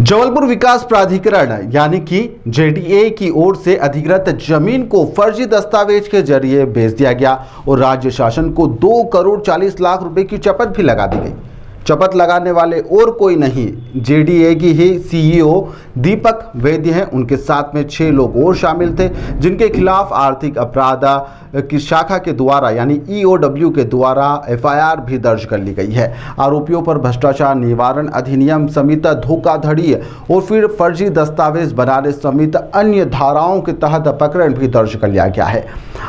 जबलपुर विकास प्राधिकरण यानी कि जेडीए की ओर से अधिकृत जमीन को फर्जी दस्तावेज के जरिए बेच दिया गया और राज्य शासन को 2 करोड़ 40 लाख रुपए की चपत भी लगा दी गई। चपत लगाने वाले और कोई नहीं, जेडीए की ही सीईओ दीपक वैद्य हैं। उनके साथ में 6 लोग और शामिल थे, जिनके खिलाफ आर्थिक अपराध की शाखा के द्वारा यानी ईओडब्ल्यू के द्वारा एफआईआर भी दर्ज कर ली गई है। आरोपियों पर भ्रष्टाचार निवारण अधिनियम समेत धोखाधड़ी और फिर फर्जी दस्तावेज बनाने समेत अन्य धाराओं के तहत प्रकरण भी दर्ज कर लिया गया है।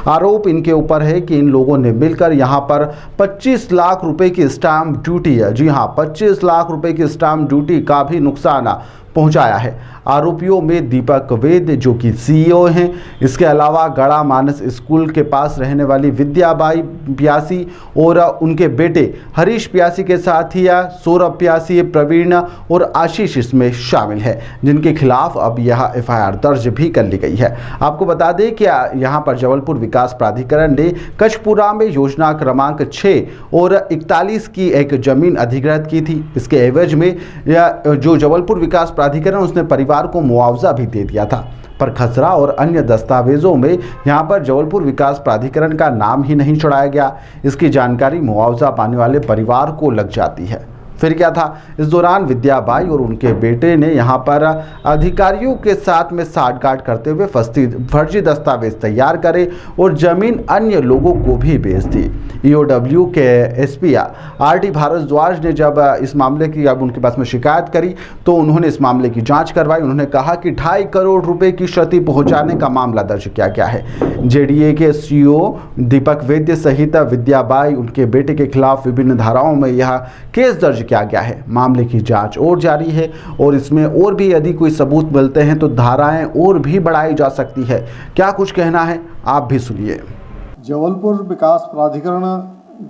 आरोप इनके ऊपर है कि इन लोगों ने मिलकर यहां पर 25 लाख रुपए की स्टाम्प ड्यूटी है, जी हां, 25 लाख रुपए की स्टाम्प ड्यूटी का भी नुकसान पहुंचाया है। आरोपियों में दीपक वैद्य जो कि सीईओ हैं, इसके अलावा गड़ा मानस स्कूल के पास रहने वाली विद्याबाई प्यासी और उनके बेटे हरीश प्यासी के साथ ही सौरभ प्यासी, प्रवीण और आशीष इसमें शामिल है, जिनके खिलाफ अब यह एफआईआर दर्ज भी कर ली गई है। आपको बता दें कि यहाँ पर जबलपुर विकास प्राधिकरण ने कचपुरा में योजना क्रमांक 6 और 41 की एक जमीन अधिग्रहित की थी। इसके एवज में जो जबलपुर विकास प्राधिकरण उसने परिवार को मुआवजा भी दे दिया था, पर खसरा और अन्य दस्तावेजों में यहां पर जबलपुर विकास प्राधिकरण का नाम ही नहीं छोड़ाया गया। इसकी जानकारी मुआवजा पाने वाले परिवार को लग जाती है। फिर क्या था, इस दौरान विद्याबाई और उनके बेटे ने यहां पर अधिकारियों के साथ में साठगांठ करते हुए फर्जी दस्तावेज तैयार करे और जमीन अन्य लोगों को भी बेच दी। ईओडब्ल्यू के एसपी आरटी भारद्वाज ने जब इस मामले की उनके पास में शिकायत करी तो उन्होंने इस मामले की जांच करवाई। उन्होंने कहा कि 2.5 करोड़ रुपए की क्षति पहुंचाने का मामला दर्ज किया गया है। जेडीए के सीईओ दीपक वैद्य सहित विद्याबाई, उनके बेटे के खिलाफ विभिन्न धाराओं में यह केस दर्ज किया गया है। मामले की जांच और जारी है और इसमें और भी यदि कोई सबूत मिलते हैं तो धाराएं और भी बढ़ाई जा सकती है। क्या कुछ कहना है, आप भी सुनिए। जबलपुर विकास प्राधिकरण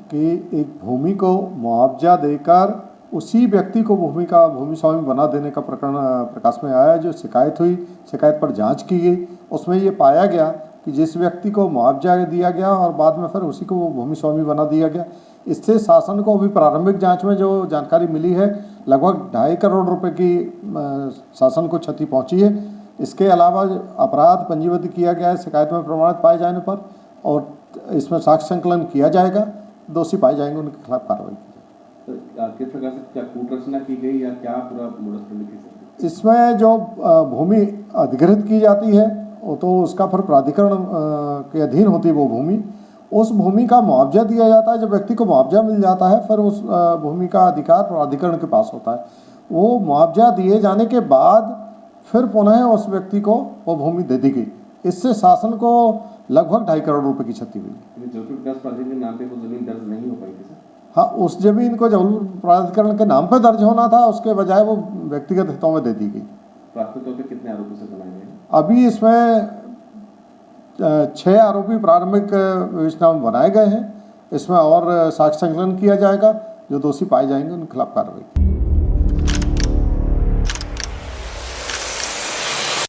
की एक भूमि को मुआवजा देकर उसी व्यक्ति को भूमि स्वामी बना देने का प्रकरण प्रकाश में आया। जो शिकायत हुई, शिकायत पर जांच की गई, उसमें ये पाया गया कि जिस व्यक्ति को मुआवजा दिया गया और बाद में फिर उसी को वो भूमि स्वामी बना दिया गया। इससे शासन को अभी प्रारंभिक जांच में जो जानकारी मिली है, लगभग 2.5 करोड़ रुपए की शासन को क्षति पहुंची है। इसके अलावा अपराध पंजीबद्ध किया गया है शिकायत में प्रमाणित पाए जाने पर, और इसमें साक्ष्य संकलन किया जाएगा। दोषी पाए जाएंगे, उनके खिलाफ कार्रवाई की जाएगी। किस प्रकार से क्या कूट रचना की गई या क्या पूरा मोडस? इसमें जो भूमि अधिग्रहित की जाती है वो तो उसका फिर प्राधिकरण के अधीन होती है वो भूमि। उस भूमि का मुआवजा दिया जाता है। जब व्यक्ति को मुआवजा मिल जाता है फिर उस भूमि का अधिकार प्राधिकरण के पास होता है। वो मुआवजा दिए जाने के बाद फिर पुनः उस व्यक्ति को वो भूमि दे दी गई। इससे शासन को लगभग 2.5 करोड़ रुपए की क्षति हुई। जबलपुर विकास प्राधिकरण के नाम पे वो जमीन दर्ज नहीं हो पाई थी सर? हाँ, उस जमीन को जबलपुर प्राधिकरण के नाम पर दर्ज होना था, उसके बजाय वो व्यक्तिगत हितों में दे दी गई। प्राथमिक तौर पर कितने आरोपी से बनाए गए? अभी इसमें 6 आरोपी प्रारंभिक विवेचना में बनाए गए हैं। इसमें और साक्ष्य संकलन किया जाएगा। जो दोषी पाए जाएंगे उनके खिलाफ कार्रवाई।